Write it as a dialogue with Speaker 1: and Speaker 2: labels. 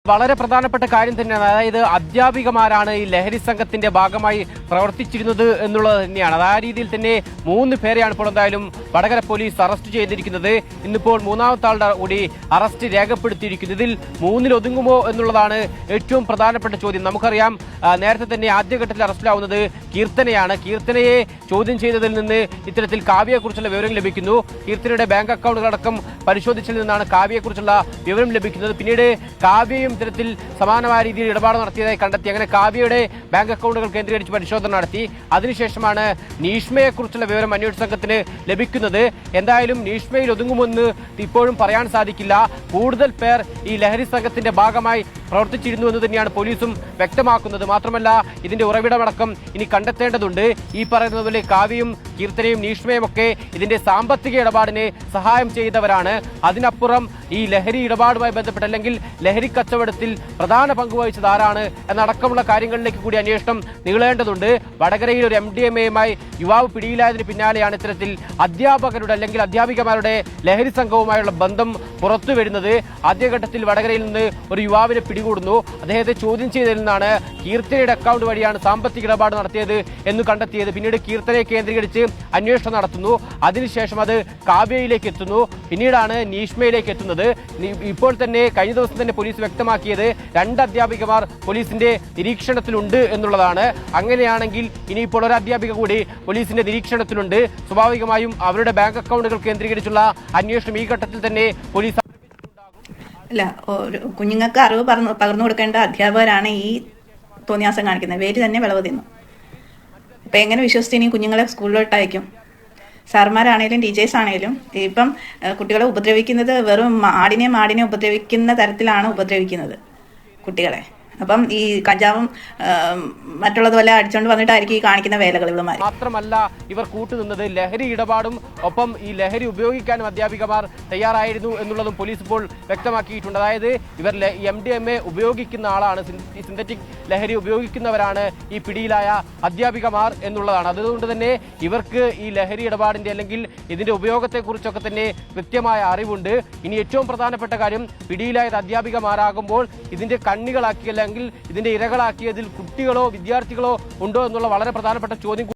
Speaker 1: വളരെ പ്രധാനപ്പെട്ട കാര്യം തന്നെയാണ്. അതായത് അധ്യാപികമാരാണ് ഈ ലഹരി സംഘത്തിന്റെ ഭാഗമായി പ്രവർത്തിച്ചിരുന്നത് എന്നുള്ളത് തന്നെയാണ്. ആ രീതിയിൽ തന്നെ 3 പേരെയാണ് ഇപ്പോൾ എന്തായാലും വടകര പോലീസ് അറസ്റ്റ് ചെയ്തിരിക്കുന്നത്. ഇന്നിപ്പോൾ 3ാമത്തെ ആളുടെ കൂടി അറസ്റ്റ് രേഖപ്പെടുത്തിയിരിക്കുന്നു. ഇതിൽ 3-ൽ ഒതുങ്ങുമോ എന്നുള്ളതാണ് ഏറ്റവും പ്രധാനപ്പെട്ട ചോദ്യം. നമുക്കറിയാം, നേരത്തെ തന്നെ ആദ്യഘട്ടത്തിൽ അറസ്റ്റിലാവുന്നത് കീർത്തനയാണ്. കീർത്തനയെ ചോദ്യം ചെയ്തതിൽ നിന്ന് ഇത്തരത്തിൽ കാവ്യയെക്കുറിച്ചുള്ള വിവരം ലഭിക്കുന്നു. കീർത്തനയുടെ ബാങ്ക് അക്കൗണ്ടുകളടക്കം പരിശോധിച്ചതിൽ നിന്നാണ് കാവ്യയെക്കുറിച്ചുള്ള വിവരം ലഭിക്കുന്നത്. പിന്നീട് കാവ്യയും ഇത്തരത്തിൽ സമാനമായ രീതിയിൽ ഇടപാട് നടത്തിയതായി കണ്ടെത്തി. അങ്ങനെ കാവ്യയുടെ ബാങ്ക് അക്കൗണ്ടുകൾ കേന്ദ്രീകരിച്ച് പരിശോധന നടത്തി. അതിനുശേഷമാണ് നീഷ്മയെക്കുറിച്ചുള്ള വിവരം അന്വേഷണ സംഘത്തിന് ലഭിക്കുന്നത്. എന്തായാലും നീഷ്മയിൽ ഒതുങ്ങുമെന്ന് ഇപ്പോഴും പറയാൻ സാധിക്കില്ല. കൂടുതൽ പേർ ഈ ലഹരി സംഘത്തിന്റെ ഭാഗമായി പ്രവർത്തിച്ചിരുന്നു എന്ന് തന്നെയാണ് പോലീസും വ്യക്തമാക്കുന്നത്. മാത്രമല്ല, ഇതിന്റെ ഉറവിടമടക്കം ഇനി കണ്ടെത്തേണ്ടതുണ്ട്. ഈ പറയുന്നത് പോലെ കാവ്യയും കീർത്തനയും നീഷ്മയും ഒക്കെ ഇതിന്റെ സാമ്പത്തിക ഇടപാടിന് സഹായം ചെയ്തവരാണ്. അതിനപ്പുറം ഈ ലഹരി ഇടപാടുമായി ബന്ധപ്പെട്ട് അല്ലെങ്കിൽ ലഹരി കച്ചവടത്തിൽ പ്രധാന പങ്ക് വഹിച്ചത് ആരാണ് എന്നടക്കമുള്ള കാര്യങ്ങളിലേക്ക് കൂടി അന്വേഷണം നീളേണ്ടതുണ്ട്. വടകരയിൽ ഒരു MDMAയുമായി യുവാവ് പിടിയിലായതിന് പിന്നാലെയാണ് ഇത്തരത്തിൽ അധ്യാപകരുടെ അല്ലെങ്കിൽ അധ്യാപികമാരുടെ ലഹരി സംഘവുമായുള്ള ബന്ധം പുറത്തു വരുന്നത്. ആദ്യഘട്ടത്തിൽ വടകരയിൽ നിന്ന് ഒരു യുവാവിനെ പിടികൂടുന്നു. അദ്ദേഹത്തെ ചോദ്യം ചെയ്തതിൽ നിന്നാണ് കീർത്തനയുടെ അക്കൗണ്ട് വഴിയാണ് സാമ്പത്തിക ഇടപാട് നടത്തിയത് എന്ന് കണ്ടെത്തിയത്. പിന്നീട് കീർത്തനയെ കേന്ദ്രീകരിച്ച് അന്വേഷണം നടത്തുന്നു. അതിനുശേഷം അത് കാവ്യയിലേക്ക് എത്തുന്നു. പിന്നീടാണ് നീഷ്മയിലേക്ക് എത്തുന്നത്. ഇപ്പോൾ തന്നെ കഴിഞ്ഞ ദിവസം തന്നെ പോലീസ് വ്യക്തമാക്കിയത് 2 അധ്യാപികമാർ പോലീസിന്റെ നിരീക്ഷണത്തിലുണ്ട് എന്നുള്ളതാണ്. അങ്ങനെയാണെങ്കിൽ ഇനിയിപ്പോൾ ഒരു അധ്യാപിക കൂടി പോലീസിന്റെ നിരീക്ഷണത്തിലുണ്ട്. സ്വാഭാവികമായും അവരുടെ ബാങ്ക് അക്കൗണ്ടുകൾ കേന്ദ്രീകരിച്ചുള്ള അന്വേഷണം ഈ ഘട്ടത്തിൽ തന്നെ പോലീസ്
Speaker 2: അല്ല, കുഞ്ഞുങ്ങൾക്ക് അറിവ് പകർന്നു കൊടുക്കേണ്ട അധ്യാപകരാണ് ഈ തോന്നിയാസം കാണിക്കുന്നത്. വേര് തന്നെ വിളവ് തിന്നു. ഇപ്പം എങ്ങനെ വിശ്വസിച്ച് ഇനി കുഞ്ഞുങ്ങളെ സ്കൂളിലോട്ട് അയക്കും? സാർമാരാണേലും ടീച്ചേഴ്സ് ആണേലും ഇപ്പം കുട്ടികളെ ഉപദ്രവിക്കുന്നത് വെറും മാടിനെ ഉപദ്രവിക്കുന്ന തരത്തിലാണ് ഉപദ്രവിക്കുന്നത് കുട്ടികളെ. അപ്പം ഈ കഞ്ചാവും മറ്റുള്ളതുപോലെ അടിച്ചുകൊണ്ട് വന്നിട്ടായിരിക്കും ഈ കാണിക്കുന്ന വേലകൾ ഇവളുമാർ.
Speaker 1: മാത്രമല്ല, ഇവർ കൂട്ടുനിന്നത് ലഹരി ഇടപാടും ഒപ്പം ഈ ലഹരി ഉപയോഗിക്കാനും അധ്യാപികമാർ തയ്യാറായിരുന്നു എന്നുള്ളതും പോലീസ് ഇപ്പോൾ വ്യക്തമാക്കിയിട്ടുണ്ട്. അതായത് ഇവർ MDMA ഉപയോഗിക്കുന്ന ആളാണ്, സിന്തറ്റിക് ലഹരി ഉപയോഗിക്കുന്നവരാണ് ഈ പിടിയിലായ അധ്യാപികമാർ എന്നുള്ളതാണ്. അതുകൊണ്ട് തന്നെ ഇവർക്ക് ഈ ലഹരി ഇടപാടിന്റെ അല്ലെങ്കിൽ ഇതിന്റെ ഉപയോഗത്തെക്കുറിച്ചൊക്കെ തന്നെ കൃത്യമായ അറിവുണ്ട്. ഇനി ഏറ്റവും പ്രധാനപ്പെട്ട കാര്യം, പിടിയിലായത് അധ്യാപികമാരാകുമ്പോൾ ഇതിന്റെ കണ്ണികളാക്കിയല്ല ഇതിന്റെ ഇരകളാക്കിയതിൽ കുട്ടികളോ വിദ്യാർത്ഥികളോ ഉണ്ടോ എന്നുള്ള വളരെ പ്രധാനപ്പെട്ട ചോദ്യം